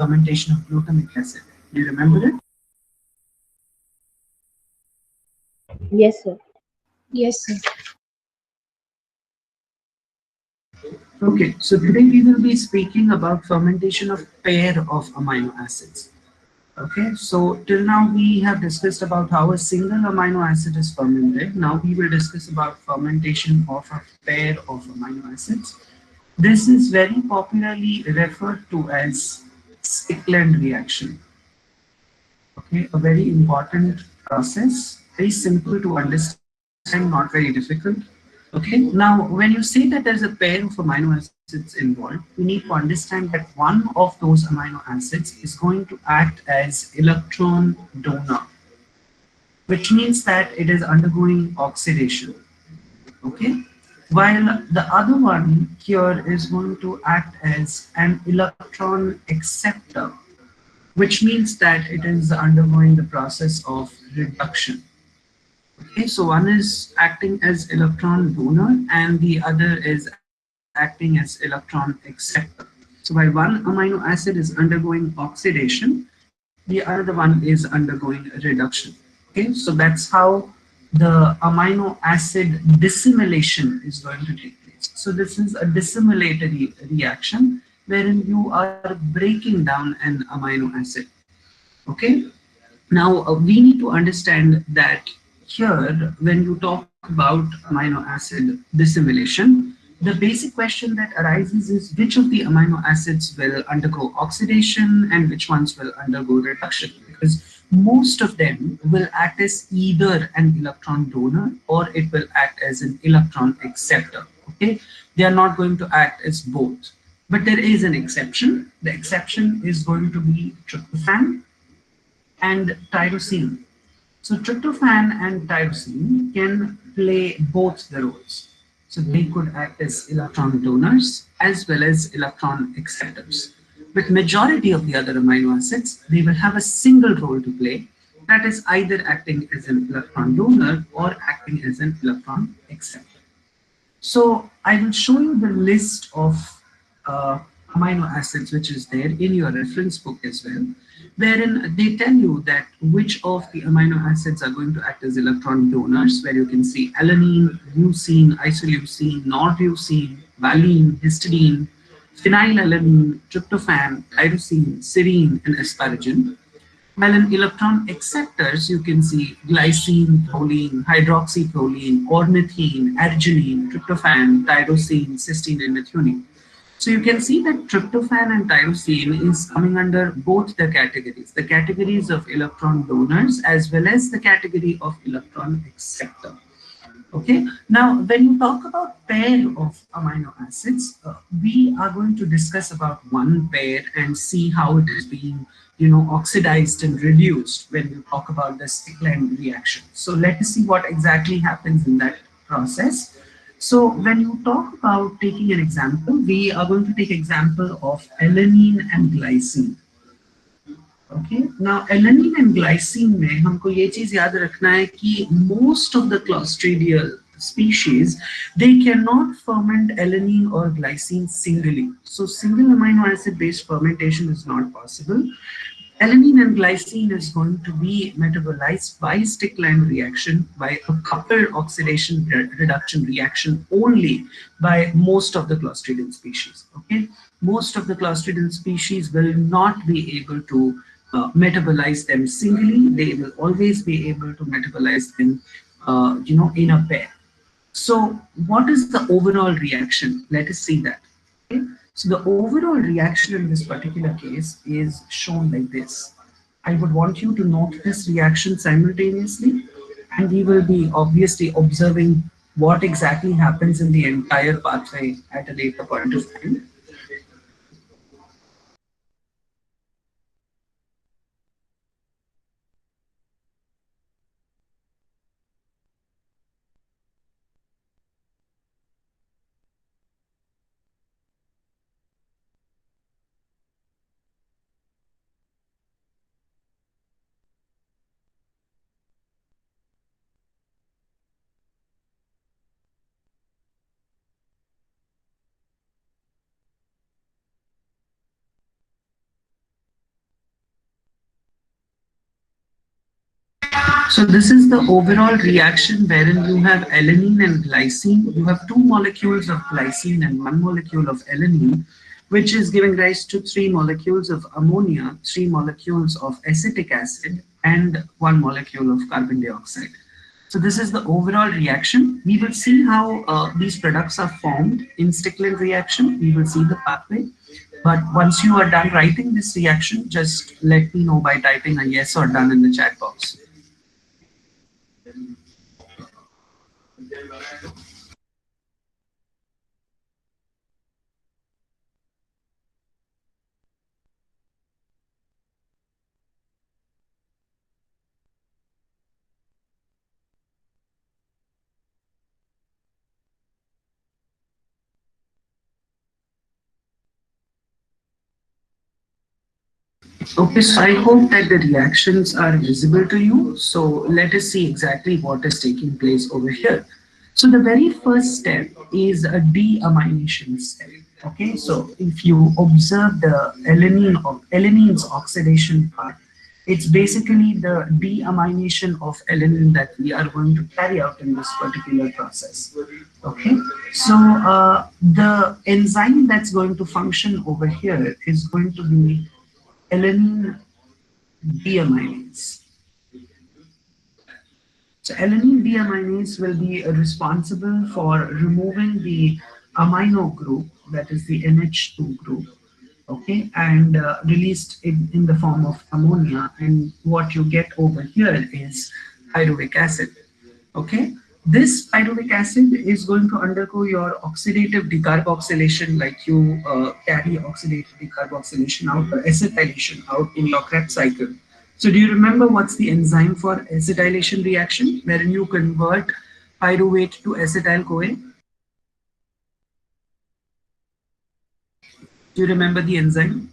fermentation of glutamic acid. Do you remember it? Yes, sir. Yes, sir. Okay, so today we will be speaking about fermentation of pair of amino acids. Okay, so till now we have discussed about how a single amino acid is fermented. Now we will discuss about fermentation of a pair of amino acids. This is very popularly referred to as Stickland reaction. Okay, a very important process, very simple to understand, not very difficult. Okay, now when you say that there's a pair of amino acids involved, we need to understand that one of those amino acids is going to act as electron donor, which means that it is undergoing oxidation. Okay, while the other one here is going to act as an electron acceptor, which means that it is undergoing the process of reduction. Okay, so one is acting as electron donor and the other is acting as electron acceptor. So while one amino acid is undergoing oxidation, the other one is undergoing reduction. Okay, so that's how the amino acid dissimilation is going to take place. So this is a dissimilatory reaction wherein you are breaking down an amino acid. Okay, now we need to understand that here when you talk about amino acid dissimilation, the basic question that arises is which of the amino acids will undergo oxidation and which ones will undergo reduction, because most of them will act as either an electron donor or it will act as an electron acceptor. Okay, they are not going to act as both, but there is an exception. The exception is going to be tryptophan and tyrosine. So tryptophan and tyrosine can play both the roles. So they could act as electron donors as well as electron acceptors. But majority of the other amino acids, they will have a single role to play, that is either acting as an electron donor or acting as an electron acceptor. So I will show you the list of uh, amino acids which is there in your reference book as well, wherein they tell you that which of the amino acids are going to act as electron donors, where you can see alanine, leucine, isoleucine, norleucine, valine, histidine, phenylalanine, tryptophan, tyrosine, serine, and asparagine. While in electron acceptors, you can see glycine, proline, hydroxyproline, ornithine, arginine, tryptophan, tyrosine, cysteine, and methionine. So you can see that tryptophan and tyrosine is coming under both the categories of electron donors as well as the category of electron acceptor. Okay, now when you talk about pair of amino acids, we are going to discuss about one pair and see how it is being, oxidized and reduced when you talk about the Stickland reaction. So let us see what exactly happens in that process. So when you talk about taking an example, we are going to take example of alanine and glycine. Okay, now alanine and glycine में हमको ये चीज याद रखना है कि most of the clostridial species, they cannot ferment alanine or glycine singly. So single amino acid based fermentation is not possible. Alanine and glycine is going to be metabolized by Stickland reaction, by a coupled oxidation reduction reaction only by most of the Clostridial species. Okay, most of the Clostridial species will not be able to metabolize them singly. They will always be able to metabolize them, in a pair. So what is the overall reaction? Let us see that. Okay? So the overall reaction in this particular case is shown like this. I would want you to note this reaction simultaneously, and we will be obviously observing what exactly happens in the entire pathway at a later point of time. So this is the overall reaction wherein you have alanine and glycine. You have two molecules of glycine and one molecule of alanine, which is giving rise to three molecules of ammonia, three molecules of acetic acid, and one molecule of carbon dioxide. So this is the overall reaction. We will see how these products are formed in Stickland reaction. We will see the pathway. But once you are done writing this reaction, just let me know by typing a yes or done in the chat box. Okay, so I hope that the reactions are visible to you. So let us see exactly what is taking place over here. So the very first step is a deamination step. Okay, so if you observe the alanine's oxidation part, it's basically the deamination of alanine that we are going to carry out in this particular process. Okay, so the enzyme that's going to function over here is going to be alanine deaminase. So alanine deaminase will be responsible for removing the amino group, that is the NH2 group, okay, and released in the form of ammonia. And what you get over here is pyruvic acid. Okay, this pyruvic acid is going to undergo your oxidative decarboxylation, like you carry oxidative decarboxylation out or acetylation out in your Krebs cycle. So do you remember what's the enzyme for acetylation reaction, wherein you convert pyruvate to acetyl CoA? Do you remember the enzyme?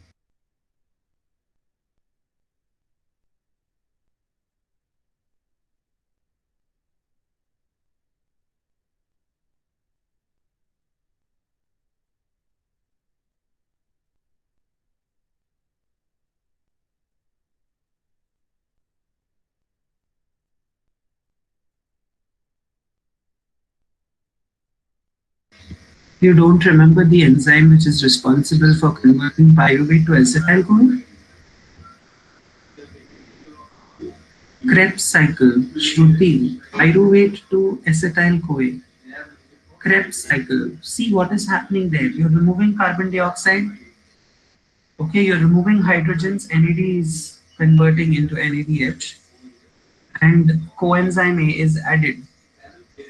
You don't remember the enzyme which is responsible for converting pyruvate to acetyl CoA? Krebs cycle should be pyruvate to acetyl CoA. Krebs cycle. See what is happening there. You're removing carbon dioxide. Okay, you're removing hydrogens. NAD is converting into NADH. And coenzyme A is added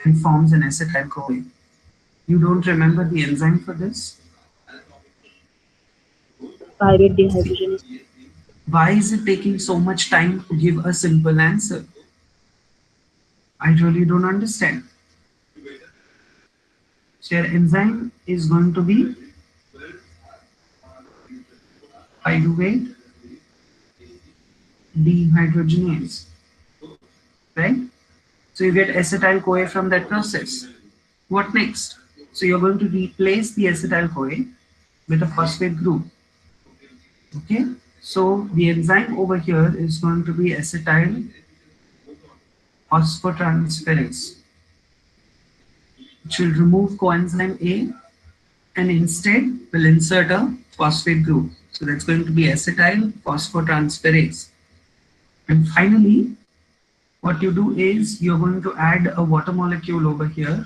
and forms an acetyl CoA. You don't remember the enzyme for this? Pyruvate dehydrogenase. Why is it taking so much time to give a simple answer? I really don't understand. So your enzyme is going to be pyruvate dehydrogenase, right? So you get acetyl CoA from that process. What next? So you're going to replace the acetyl CoA with a phosphate group. Okay. So the enzyme over here is going to be acetyl phosphotransferase, which will remove coenzyme A and instead will insert a phosphate group. So that's going to be acetyl phosphotransferase. And finally, what you do is you're going to add a water molecule over here.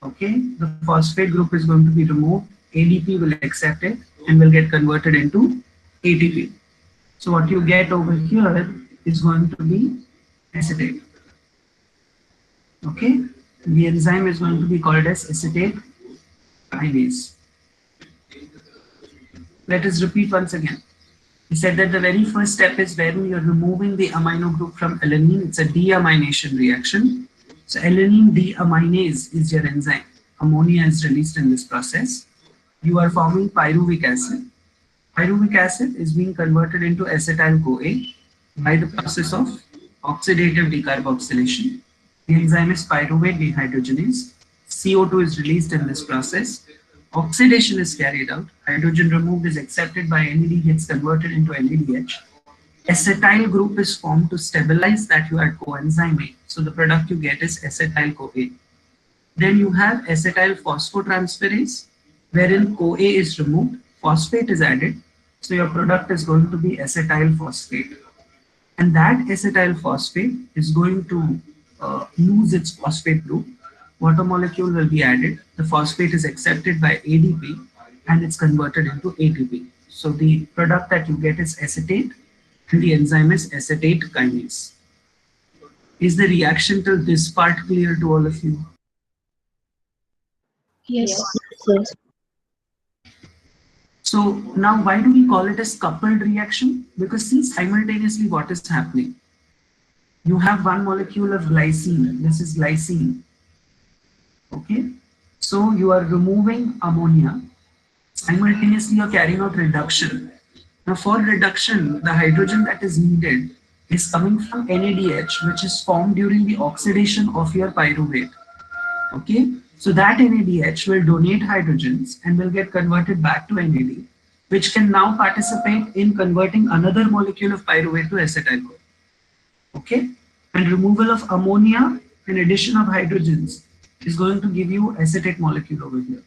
Okay, the phosphate group is going to be removed, ADP will accept it and will get converted into ATP. So what you get over here is going to be acetate. Okay, the enzyme is going to be called as acetate kinase. Let us repeat once again. We said that the very first step is when you're removing the amino group from alanine. It's a deamination reaction. So alanine deaminase is your enzyme. Ammonia is released in this process. You are forming pyruvic acid. Pyruvic acid is being converted into acetyl CoA by the process of oxidative decarboxylation. The enzyme is pyruvate dehydrogenase. CO2 is released in this process. Oxidation is carried out. Hydrogen removed is accepted by NAD, gets converted into NADH. acetyl group is formed to stabilize that you had coenzyme A. So the product you get is acetyl CoA. Then you have acetyl phosphotransferase, wherein CoA is removed, phosphate is added. So your product is going to be acetyl phosphate. And that acetyl phosphate is going to lose its phosphate group. Water molecule will be added. The phosphate is accepted by ADP and it's converted into ATP. So the product that you get is acetate and the enzyme is acetate kinase. Is the reaction till this part clear to all of you? Yes. Sir. So now why do we call it as coupled reaction? Because see simultaneously what is happening. You have one molecule of glycine. This is glycine. Okay. So you are removing ammonia. Simultaneously you're carrying out reduction. Now for reduction, the hydrogen that is needed is coming from NADH, which is formed during the oxidation of your pyruvate. Okay, so that NADH will donate hydrogens and will get converted back to NAD, which can now participate in converting another molecule of pyruvate to acetyl CoA. Okay, and removal of ammonia and addition of hydrogens is going to give you acetate molecule over here.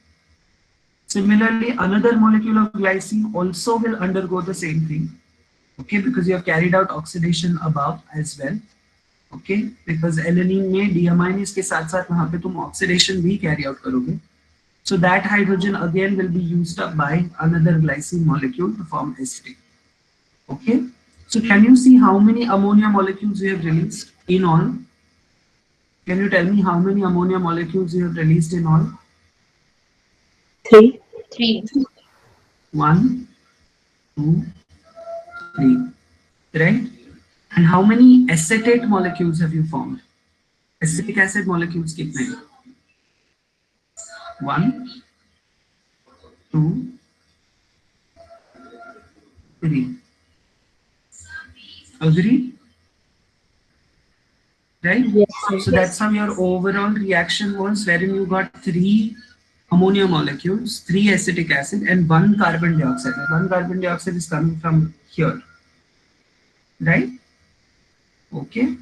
Similarly, another molecule of glycine also will undergo the same thing. Okay, because you have carried out oxidation above as well. Okay because alanine में deaminase के साथ साथ वहां पे तुम oxidation भी carry out करोगे so that hydrogen again will be used up by another glycine molecule to form acetate. Okay, so can you see how many ammonia molecules you have released in all? Can you tell me how many ammonia molecules you have released in all? 3. 3. One, two, three, right? And how many acetate molecules have you formed? Acetic acid molecules कितने? One, two, three. Agree? Right? Yes, sir. So that's how your overall reaction was, wherein you got three ammonia molecules, three acetic acid, and one carbon dioxide. One carbon dioxide is coming from here, right? Okay.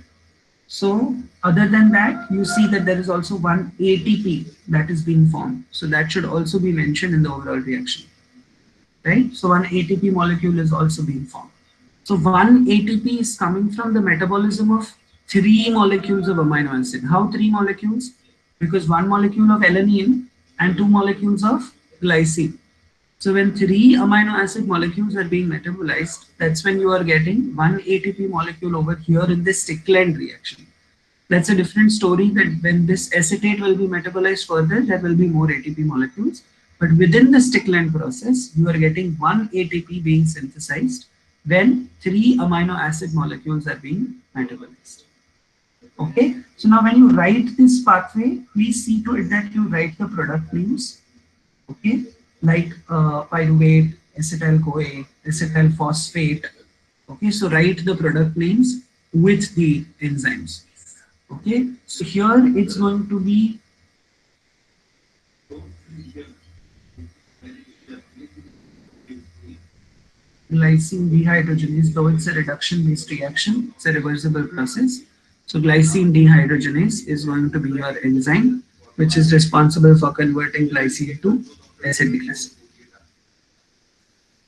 So other than that, you see that there is also one ATP that is being formed. So that should also be mentioned in the overall reaction, right? So one ATP molecule is also being formed. So one ATP is coming from the metabolism of three molecules of amino acid. How three molecules? Because one molecule of alanine and two molecules of glycine. So when three amino acid molecules are being metabolized, that's when you are getting one ATP molecule over here in this Stickland reaction. That's a different story, that when this acetate will be metabolized further, there will be more ATP molecules. But within the Stickland process, you are getting one ATP being synthesized when three amino acid molecules are being metabolized. Okay, so now when you write this pathway, please see to it that you write the product names. Okay, like pyruvate, acetyl CoA, acetyl phosphate. Okay, so write the product names with the enzymes. Okay, so here it's going to be glycine dehydrogenase, though it's a reduction based reaction, it's a reversible process. So glycine dehydrogenase is going to be your enzyme, which is responsible for converting glycine to acetic acid.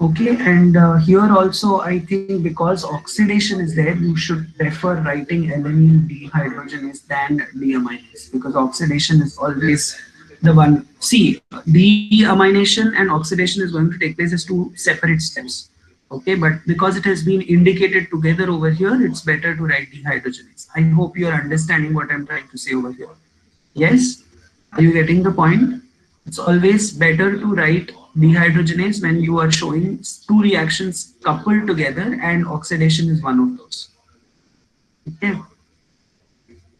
Okay, and here also I think because oxidation is there, you should prefer writing alanine dehydrogenase than deaminase, because oxidation is always the one. See, deamination and oxidation is going to take place as two separate steps. Okay, but because it has been indicated together over here, it's better to write dehydrogenase. I hope you are understanding what I'm trying to say over here. Yes? Are you getting the point? It's always better to write dehydrogenase when you are showing two reactions coupled together and oxidation is one of those. Okay.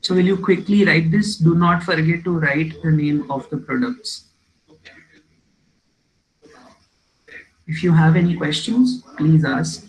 So will you quickly write this? Do not forget to write the name of the products. If you have any questions, please ask.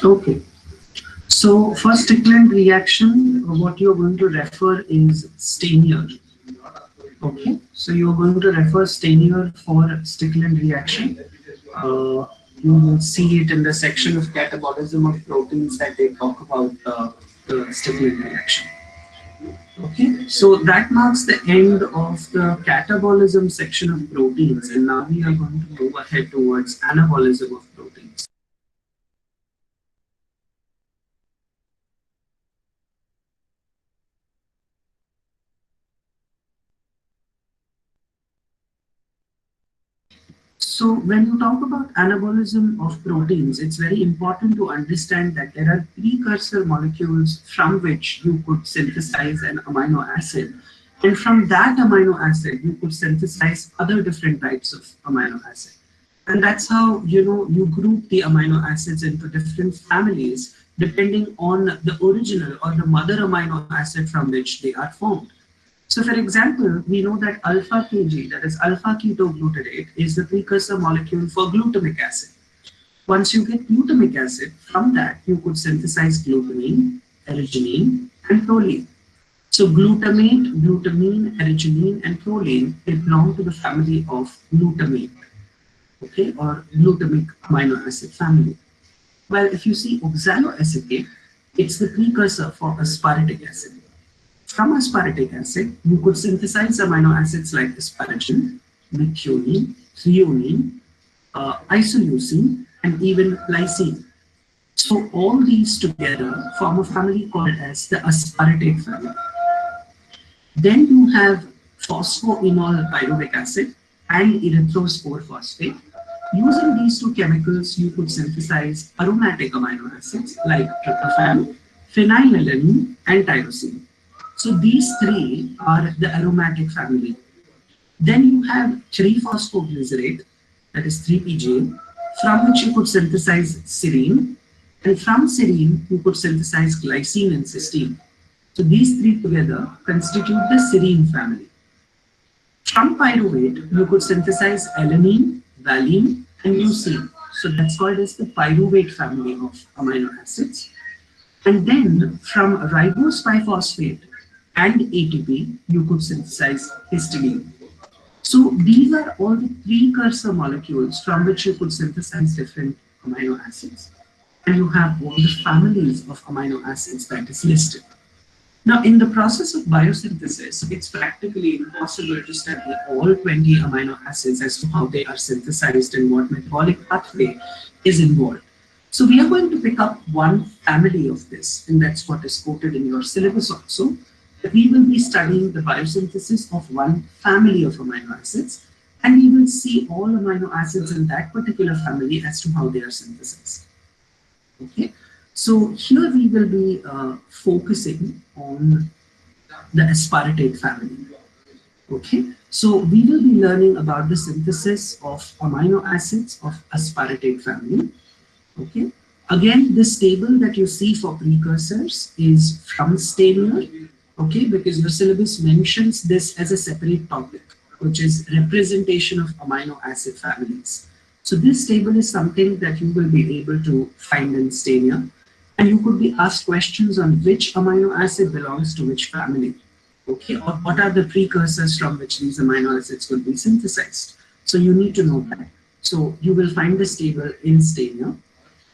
Okay. So for Stickland reaction, what you're going to refer is Stanier. Okay, so you're going to refer Stanier for Stickland reaction. Uh, you will see it in the section of catabolism of proteins that they talk about the Stickland reaction. Okay, so that marks the end of the catabolism section of proteins, and now we are going to move ahead towards anabolism of proteins. So when you talk about anabolism of proteins, it's very important to understand that there are precursor molecules from which you could synthesize an amino acid. And from that amino acid, you could synthesize other different types of amino acid. And that's how you group the amino acids into different families depending on the original or the mother amino acid from which they are formed. So for example, we know that alpha Kg, that is alpha ketoglutarate, is the precursor molecule for glutamic acid. Once you get glutamic acid, from that you could synthesize glutamine, arginine, and proline. So glutamate, glutamine, arginine, and proline, they belong to the family of glutamate, okay, or glutamic amino acid family. Well, if you see oxaloacetate, it's the precursor for aspartic acid. From aspartic acid, you could synthesize amino acids like asparagine, methionine, threonine, isoleucine, and even lysine. So all these together form a family called as the aspartate family. Then you have phosphoenol pyruvic acid and erythrospore phosphate. Using these two chemicals, you could synthesize aromatic amino acids like tryptophan, phenylalanine, and tyrosine. So these three are the aromatic family. Then you have 3-phosphoglycerate, that is 3-PGA, from which you could synthesize serine, and from serine you could synthesize glycine and cysteine. So these three together constitute the serine family. From pyruvate, you could synthesize alanine, valine, and leucine. So that's called as the pyruvate family of amino acids. And then from ribose biphosphate and ATP, you could synthesize histidine. So these are all the precursor molecules from which you could synthesize different amino acids. And you have all the families of amino acids that is listed. Now, in the process of biosynthesis, it's practically impossible to study all 20 amino acids as to how they are synthesized and what metabolic pathway is involved. So we are going to pick up one family of this, and that's what is quoted in your syllabus also. That we will be studying the biosynthesis of one family of amino acids, and we will see all amino acids in that particular family as to how they are synthesized. Okay. So here we will be focusing on the aspartate family. Okay, so we will be learning about the synthesis of amino acids of aspartate family. Okay, again, this table that you see for precursors is from Stanier. Okay, because your syllabus mentions this as a separate topic, which is representation of amino acid families. So this table is something that you will be able to find in Stanier. And you could be asked questions on which amino acid belongs to which family, okay, or what are the precursors from which these amino acids will be synthesized. So you need to know that. So you will find this table in Stanier.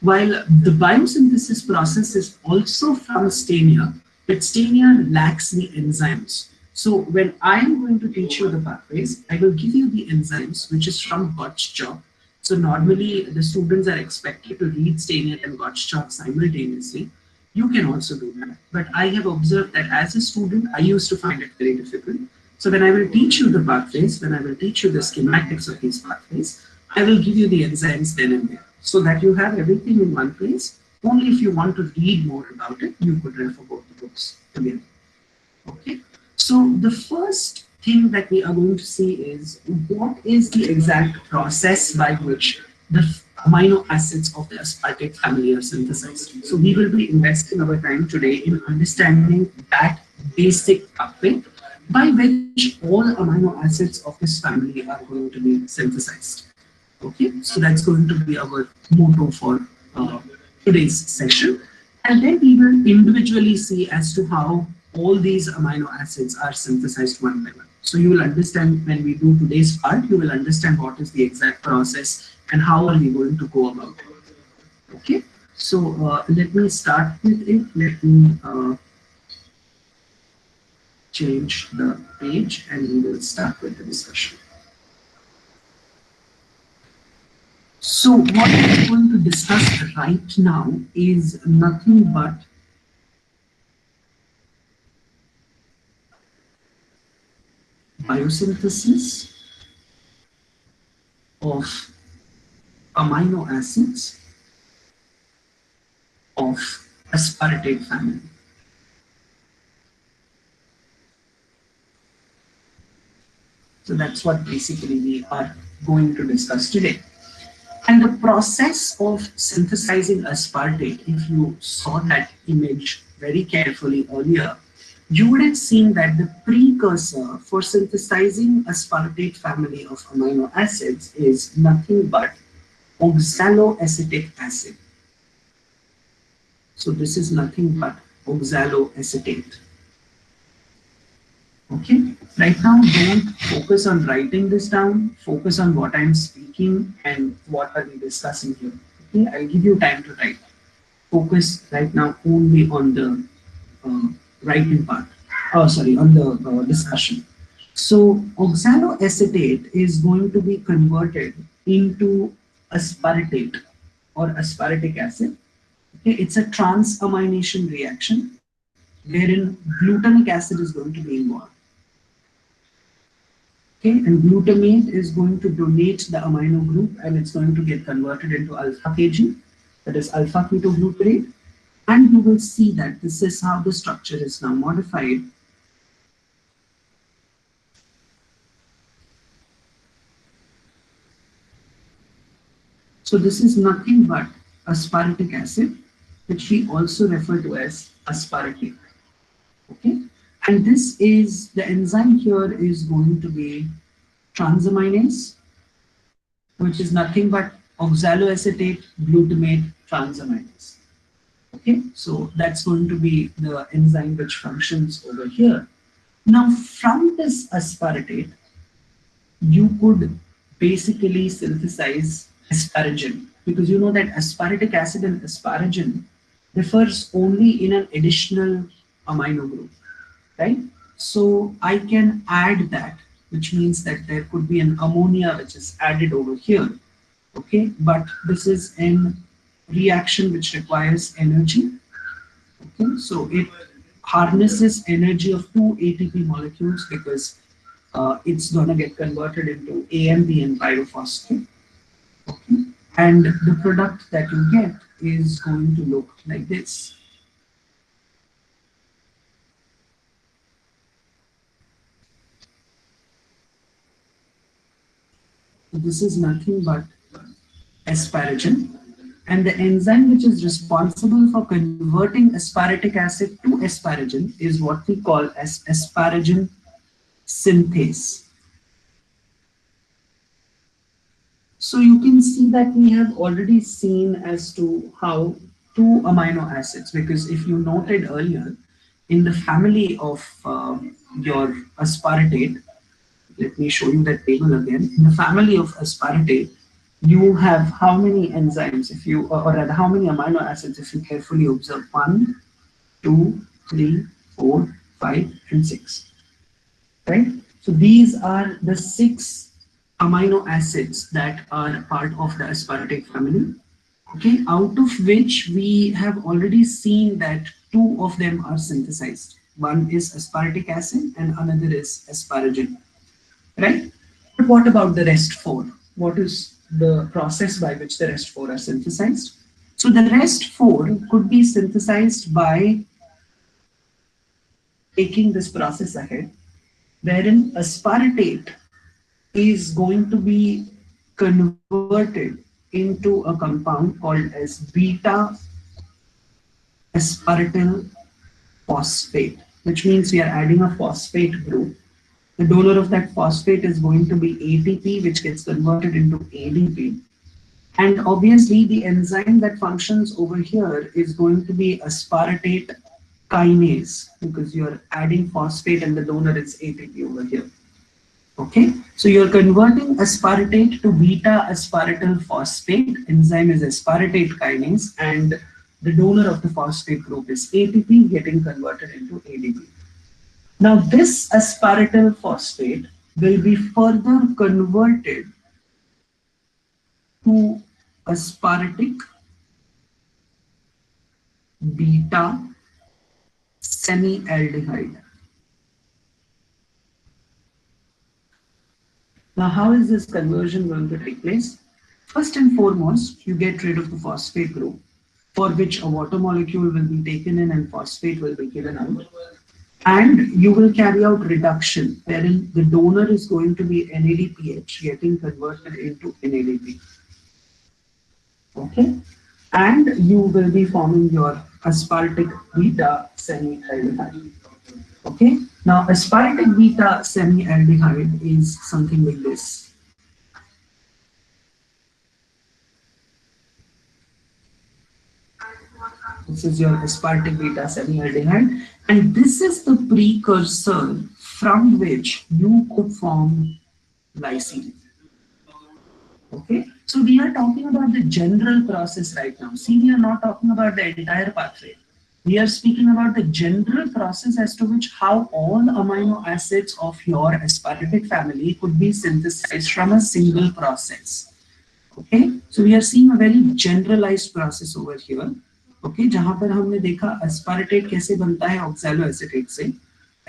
While the biosynthesis process is also from Stanier, but Stanier lacks the enzymes. So when I am going to teach you the pathways, I will give you the enzymes, which is from Gottschalk. So normally the students are expected to read Stanier and Gottschalk simultaneously. You can also do that. But I have observed that as a student, I used to find it very difficult. So when I will teach you the pathways, when I will teach you the schematics of these pathways, I will give you the enzymes then and there so that you have everything in one place. Only if you want to read more about it, you could refer both the books together. Okay. So the first thing that we are going to see is what is the exact process by which the amino acids of the aspartate family are synthesized. So we will be investing our time today in understanding that basic pathway by which all amino acids of this family are going to be synthesized. Okay, so that's going to be our motto for today's session, and then we will individually see as to how all these amino acids are synthesized one by one. So you will understand when we do today's part, you will understand what is the exact process and how are we going to go about it. Okay, so let me start with it. Let me change the page and we will start with the discussion. So what we're going to discuss right now is nothing but biosynthesis of amino acids of aspartate family. So that's what basically we are going to discuss today. And the process of synthesizing aspartate, if you saw that image very carefully earlier, you would have seen that the precursor for synthesizing aspartate family of amino acids is nothing but oxaloacetic acid. So this is nothing but oxaloacetate. Okay, right now don't focus on writing this down, focus on what I'm speaking and what are we discussing here. Okay, I'll give you time to write. Focus right now only on the writing part. Oh, sorry, on the discussion. So oxaloacetate is going to be converted into aspartate or aspartic acid. Okay, it's a transamination reaction wherein glutamic acid is going to be involved. Okay, and glutamate is going to donate the amino group and it's going to get converted into alpha Kg, that is alpha ketoglutarate. And you will see that this is how the structure is now modified. So this is nothing but aspartic acid, which we also refer to as aspartate. Okay, and this is the enzyme here is going to be transaminase, which is nothing but oxaloacetate glutamate transaminase. Okay, so that's going to be the enzyme which functions over here. Now from this aspartate, you could basically synthesize asparagine, because you know that aspartic acid and asparagine differs only in an additional amino group, right? So I can add that, which means that there could be an ammonia which is added over here. Okay, but this is an reaction which requires energy. Okay, so it harnesses energy of two ATP molecules because it's gonna get converted into AMP and pyrophosphate. Okay, and the product that you get is going to look like this. This is nothing but asparagine, and the enzyme which is responsible for converting aspartic acid to asparagine is what we call as asparagine synthase. So you can see that we have already seen as to how two amino acids, because if you noted earlier in the family of your aspartate, let me show you that table again. In the family of aspartate, you have how many enzymes if you, or rather how many amino acids if you carefully observe? 1, 2, 3, 4, 5, and 6. Right? So these are the 6 amino acids that are part of the aspartate family. Okay, out of which we have already seen that 2 of them are synthesized. One is aspartic acid and another is asparagine. Right? But what about the rest 4? What is the process by which the rest 4 are synthesized? So the rest 4 could be synthesized by taking this process ahead, wherein aspartate is going to be converted into a compound called as beta aspartyl phosphate, which means we are adding a phosphate group. The donor of that phosphate is going to be ATP, which gets converted into ADP. And obviously, the enzyme that functions over here is going to be aspartate kinase because you're adding phosphate and the donor is ATP over here. Okay, so you're converting aspartate to beta aspartyl phosphate. Enzyme is aspartate kinase, and the donor of the phosphate group is ATP getting converted into ADP. Now, this aspartyl phosphate will be further converted to aspartic beta semialdehyde. Now, how is this conversion going to take place? First and foremost, you get rid of the phosphate group, for which a water molecule will be taken in and phosphate will be given out. And you will carry out reduction, wherein the donor is going to be NADPH getting converted into NADP. Okay? And you will be forming your aspartic beta semialdehyde. Okay? Now, aspartic beta semialdehyde is something like this. This is your aspartic beta semialdehyde, and this is the precursor from which you could form lysine. Okay, so we are talking about the general process right now. See, we are not talking about the entire pathway. We are speaking about the general process as to which how all amino acids of your aspartic family could be synthesized from a single process. Okay, so we are seeing a very generalized process over here. Okay, जहाँ पर हमने देखा aspartate कैसे बनता है oxaloacetate से,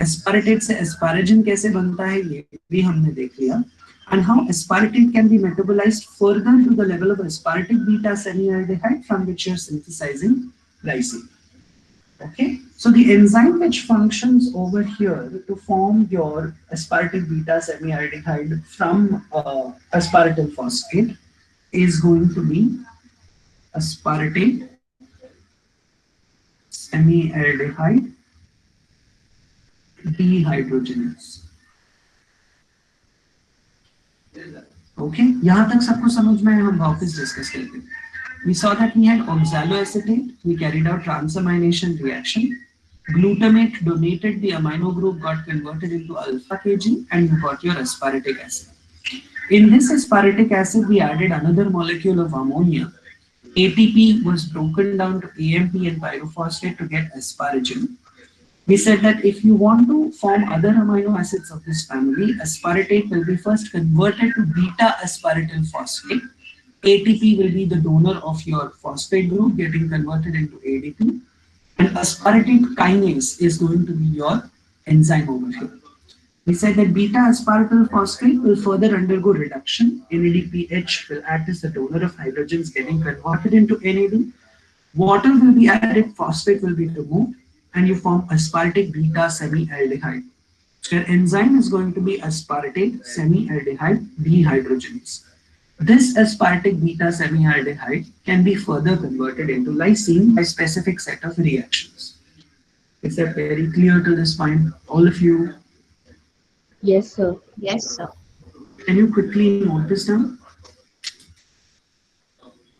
aspartate से asparagine कैसे बनता है ये भी हमने देख लिया, and how aspartate can be metabolized further to the level of aspartic beta semialdehyde from which you're synthesizing lysine. Okay, so the enzyme which functions over here to form your aspartic beta semialdehyde from aspartyl phosphate is going to be aspartate semialdehyde dehydrogenase. Okay, यहाँ तक सबको समझ में आया, हम वापस discuss करते हैं. We saw that we had oxaloacetate, we carried out transamination reaction. Glutamate donated the amino group, got converted into alpha Kg, and you got your aspartic acid. In this aspartic acid, we added another molecule of ammonia. ATP was broken down to AMP and pyrophosphate to get asparagine. We said that if you want to form other amino acids of this family, aspartate will be first converted to beta aspartyl phosphate. ATP will be the donor of your phosphate group getting converted into ADP. And aspartate kinase is going to be your enzyme over here. We said that beta aspartyl phosphate will further undergo reduction. NADPH will act as the donor of hydrogens getting converted into NAD. Water will be added, phosphate will be removed, and you form aspartic beta semialdehyde. So your enzyme is going to be aspartate semialdehyde dehydrogenase. This aspartic beta semialdehyde can be further converted into lysine by specific set of reactions. Is that very clear to this point? All of you, Yes, sir. Yes, sir. can you quickly note this down?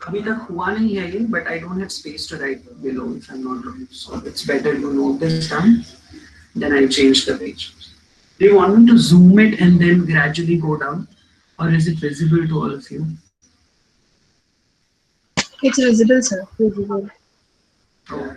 अभी तक हुआ नहीं है ये, but I don't have space to write below if I'm not wrong. So it's better you note this down. Then I'll change the page. Do you want me to zoom it and then gradually go down, or is it visible to all of you? It's visible, sir. Visible. Oh.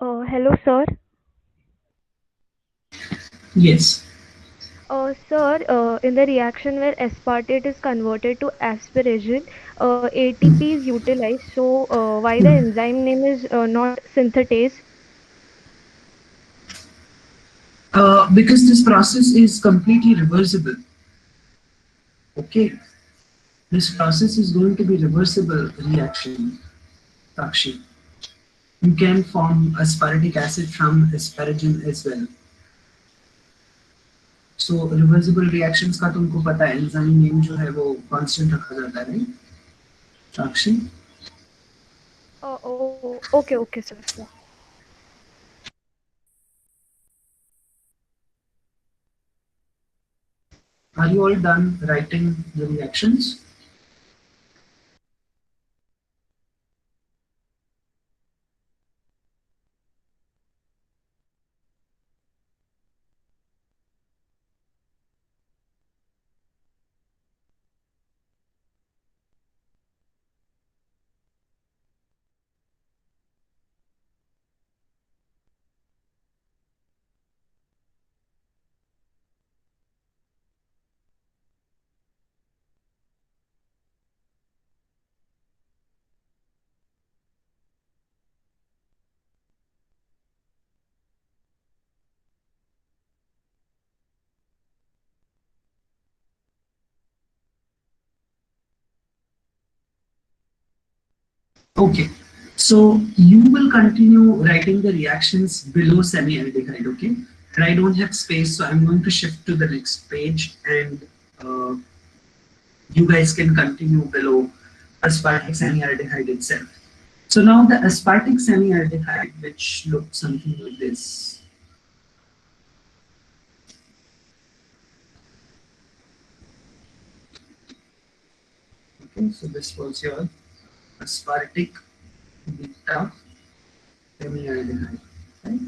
Hello, sir. Yes. Sir, in the reaction where aspartate is converted to asparagine, ATP is utilized. So, why the Hmm. enzyme name is not synthetase? Because this process is completely reversible. Okay, this process is going to be reversible reaction, Sakshi. You can form aspartic acid from asparagine as well. So reversible reactions का तुमको पता है enzyme name जो है वो constant रखा जाता है right Sakshi Okay, sir. Yeah. are you all done writing the reactions okay so you will continue writing the reactions below semi-aldehyde okay and I don't have space so I'm going to shift to the next page and uh, you guys can continue below aspartic semi-aldehyde itself. So now the aspartic semi-aldehyde, which looks something like this. Okay, so this was your aspartic beta semi-aldehyde. Right?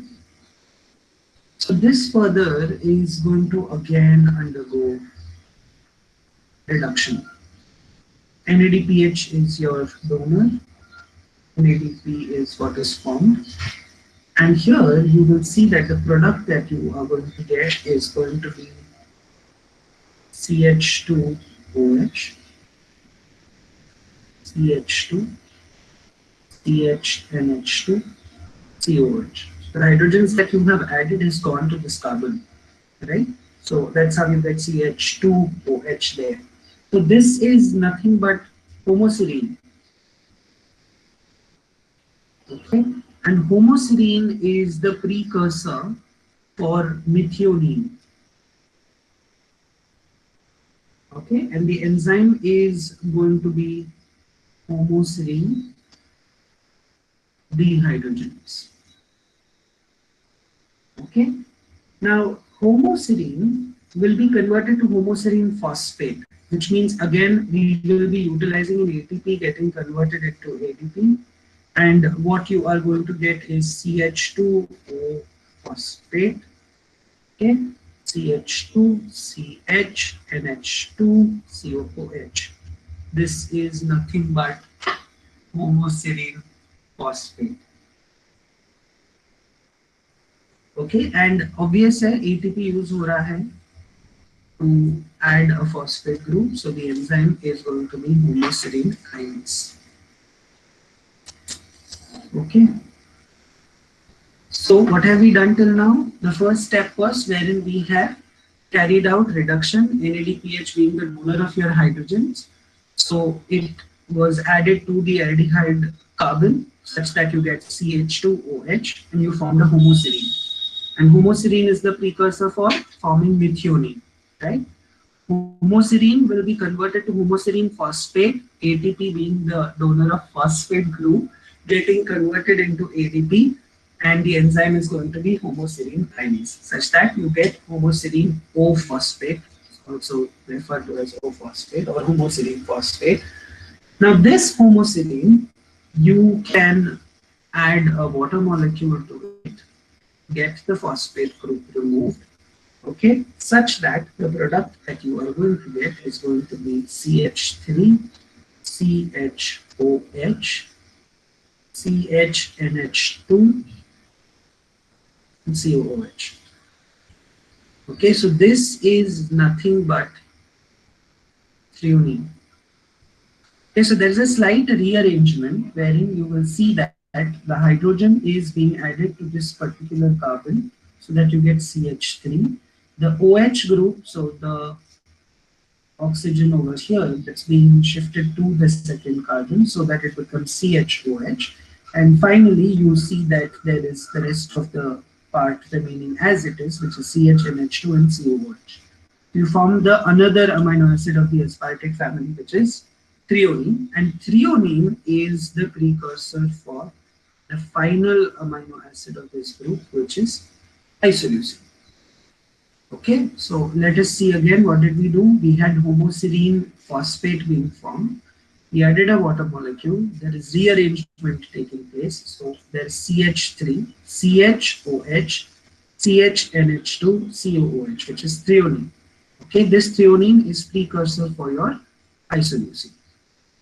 So this further is going to again undergo reduction. NADPH is your donor. NADP is what is formed. And here you will see that the product that you are going to get is going to be CH2OH, CH2, CHNH2, COH. The hydrogens that you have added has gone to this carbon, right? So that's how you get CH2OH there. So this is nothing but homoserine, okay? And homoserine is the precursor for methionine, okay? And the enzyme is going to be homoserine dehydrogenase. Okay. Now, homoserine will be converted to homoserine phosphate, which means again we will be utilizing an ATP getting converted into ADP, and what you are going to get is CH2O phosphate. Okay. CH2CH NH2 COOH. This is nothing but homoserine phosphate. Okay, and obvious है ATP use हो रहा है to add a phosphate group, so the enzyme is going to be homoserine kinase. Okay, so what have we done till now? The first step was wherein we have carried out reduction, NADPH being the donor of your hydrogens. So it was added to the aldehyde carbon such that you get CH2OH and you formed a homoserine. And homoserine is the precursor for forming methionine, right? Homoserine will be converted to homoserine phosphate, ATP being the donor of phosphate group, getting converted into ADP, and the enzyme is going to be homoserine kinase, such that you get homoserine O phosphate, also referred to as O phosphate or homoserine phosphate. Now, this homoserine, you can add a water molecule to it, get the phosphate group removed, okay, such that the product that you are going to get is going to be CH3, CHOH, CHNH2, COOH. Okay, so this is nothing but threonine. Okay, so there's a slight rearrangement wherein you will see that the hydrogen is being added to this particular carbon so that you get CH3. The OH group, so the oxygen over here, that's being shifted to the second carbon so that it becomes CHOH. And finally, you see that there is the rest of the part remaining as it is, which is CHNH2 and COOH. You form the another amino acid of the aspartate family, which is threonine, and threonine is the precursor for the final amino acid of this group, which is isoleucine. Okay, so let us see again what did we do. We had homoserine phosphate being formed. We added a water molecule. There is rearrangement taking place. So there's CH3, CHOH, CHNH2, COOH, which is threonine. Okay, this threonine is precursor for your isoleucine.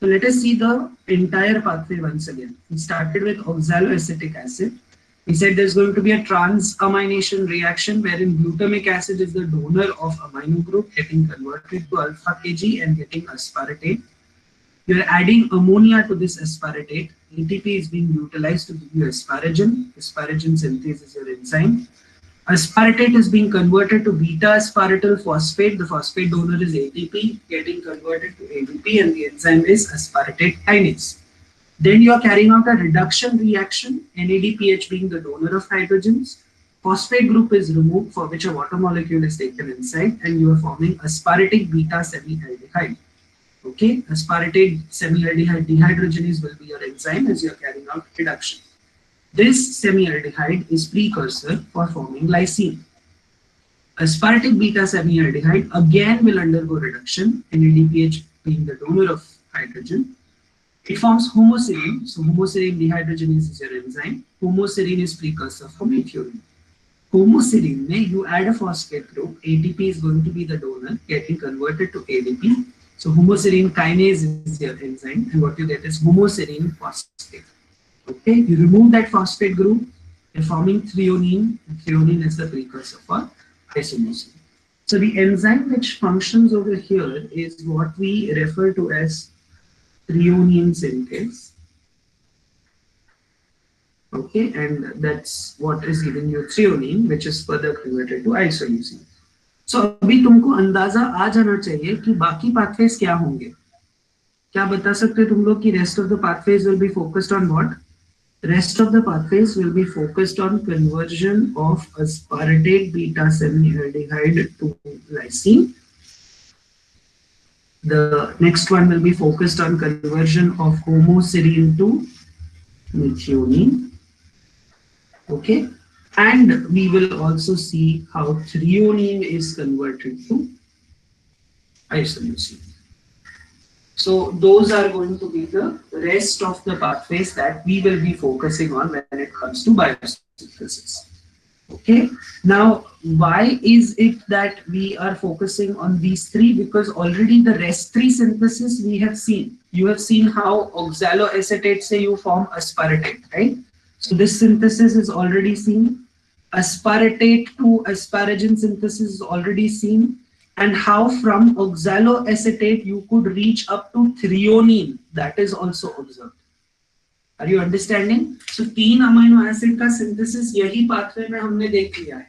So let us see the entire pathway once again. We started with oxaloacetic acid. We said there's going to be a transamination reaction wherein glutamic acid is the donor of amino group getting converted to alpha Kg and getting aspartate. You're adding ammonia to this aspartate. ATP is being utilized to give you asparagine. Asparagine synthase is your enzyme. Aspartate is being converted to beta aspartyl phosphate. The phosphate donor is ATP getting converted to ADP and the enzyme is aspartate kinase. Then you are carrying out a reduction reaction, NADPH being the donor of hydrogens. Phosphate group is removed for which a water molecule is taken inside and you are forming aspartic beta semialdehyde. Okay, aspartate semialdehyde dehydrogenase will be your enzyme as you are carrying out reduction. This semialdehyde is precursor for forming lysine. Aspartic beta semialdehyde again will undergo reduction, NADPH being the donor of hydrogen. It forms homoserine. So homoserine dehydrogenase is your enzyme. Homoserine is precursor for methionine. Homoserine में you add a phosphate group. ATP is going to be the donor, getting converted to ADP. So homoserine kinase is your enzyme, and what you get is homoserine phosphate. Okay, you remove that phosphate group, you're forming threonine. Threonine is the precursor for isoleucine. So the enzyme which functions over here is what we refer to as threonine synthase. Okay, and that's what is giving you threonine, which is further converted to isoleucine. So अभी तुमको अंदाजा आ जाना चाहिए कि बाकी pathways क्या होंगे. क्या बता सकते तुम लोग कि rest of the pathways will be focused on what? Rest of the pathways will be focused on conversion of aspartate beta semialdehyde to lysine. The next one will be focused on conversion of homoserine to methionine. Okay, and we will also see how threonine is converted to isoleucine. So those are going to be the rest of the pathways that we will be focusing on when it comes to biosynthesis. Okay, now why is it that we are focusing on these three? Because already the rest three synthesis we have seen. You have seen how oxaloacetate say you form aspartate, right? So this synthesis is already seen. Aspartate to asparagine synthesis is already seen. And how from oxaloacetate you could reach up to threonine, that is also observed. Are you understanding? So तीन amino acid का synthesis यही pathway में हमने देख लिया है,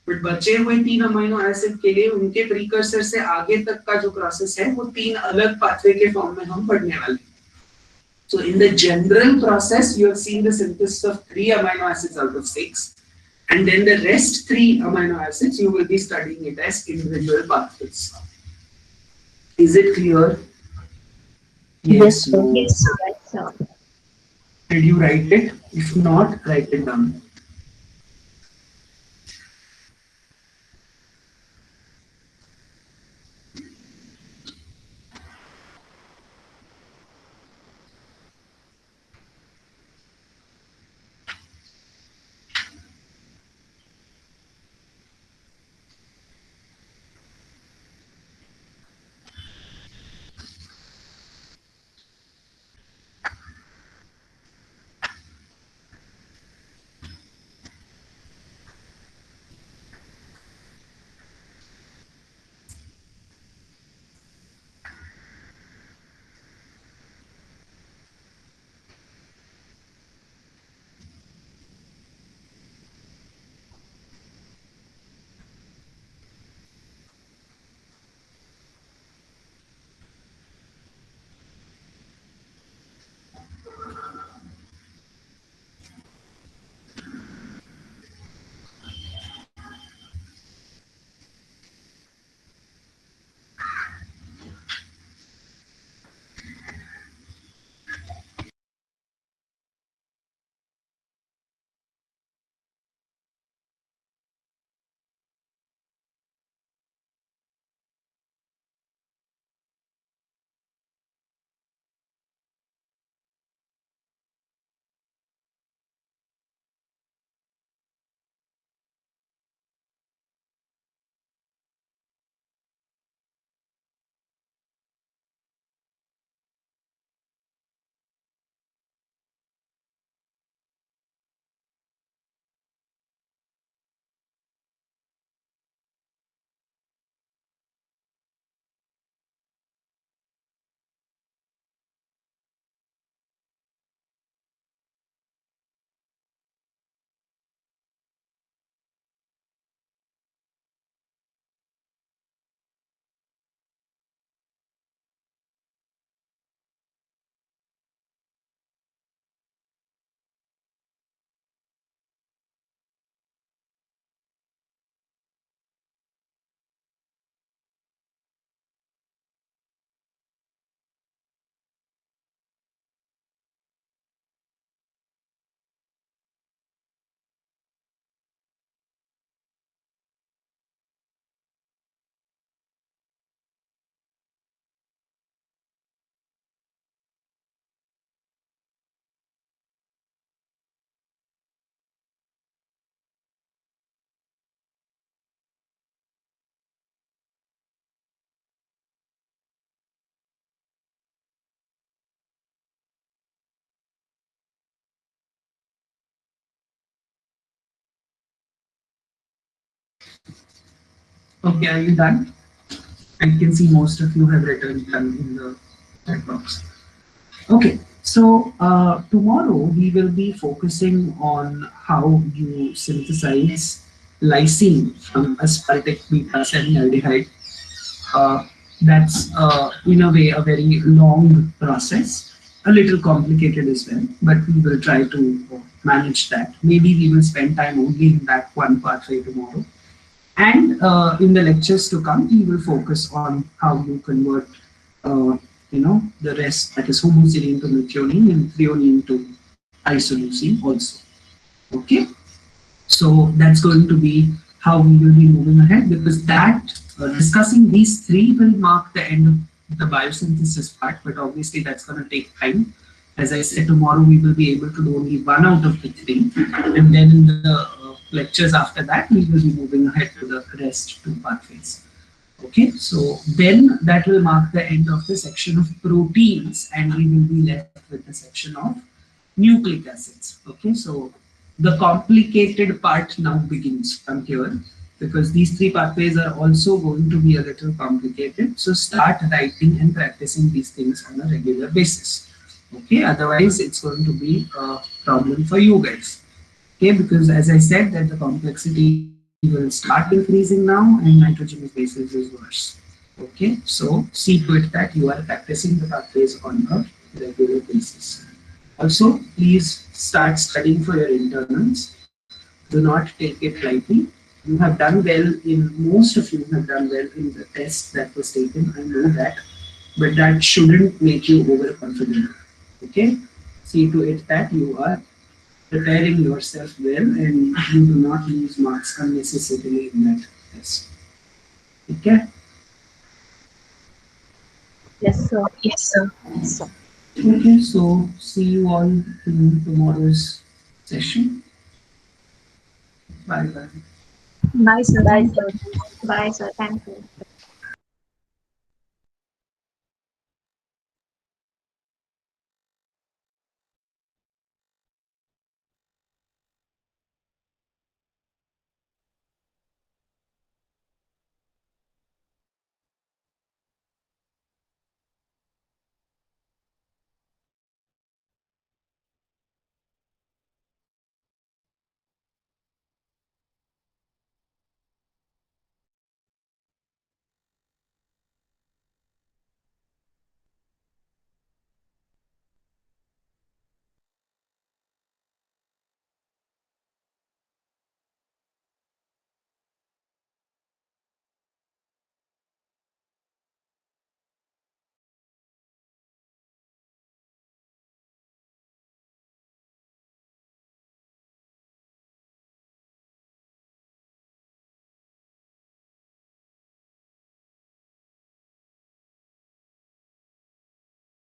but बचे हुए तीन अमीनो एसिड के लिए उनके प्रीकर्सर से आगे तक का जो प्रोसेस है वो तीन अलग पाथवे के फॉर्म में हम पढ़ने वाले हैं. So in the general process you have seen the synthesis of 3 amino acids out of 6, and then the rest 3 amino acids you will be studying it as individual pathways. Is it clear? Yes, sir. No. Yes, sir. Did you write it? If not, write it down. Okay, are you done? I can see most of you have written done in the chat box. Okay, so tomorrow we will be focusing on how you synthesize lysine from aspartate beta 7 aldehyde. Uh, that's in a way a very long process, a little complicated as well, but we will try to manage that. Maybe we will spend time only in that one pathway tomorrow. And in the lectures to come, we will focus on how you convert, the rest, that is homoserine to methionine and threonine to isoleucine also. Okay, so that's going to be how we will be moving ahead, because that discussing these three will mark the end of the biosynthesis part, but obviously that's going to take time. As I said, tomorrow we will be able to do only one out of the three, and then in the lectures after that, we will be moving ahead to the rest two pathways. Okay, so then that will mark the end of the section of proteins, and we will be left with the section of nucleic acids. Okay, so the complicated part now begins from here, because these three pathways are also going to be a little complicated. So start writing and practicing these things on a regular basis. Okay, otherwise it's going to be a problem for you guys. Okay, because as I said that the complexity will start increasing now and nitrogenous bases is worse. Okay, so see to it that you are practicing the pathways on a regular basis. Also, please start studying for your internals. Do not take it lightly. You have done well most of you have done well in the test that was taken. I know that, but that shouldn't make you overconfident. Okay, see to it that you are preparing yourself well and you do not lose marks unnecessarily in that test. Okay. Yes, sir. Yes, sir. So, Okay. So see you all in tomorrow's session. Bye bye. Bye, sir. bye, Thank you. sir. Bye, sir. Thank you.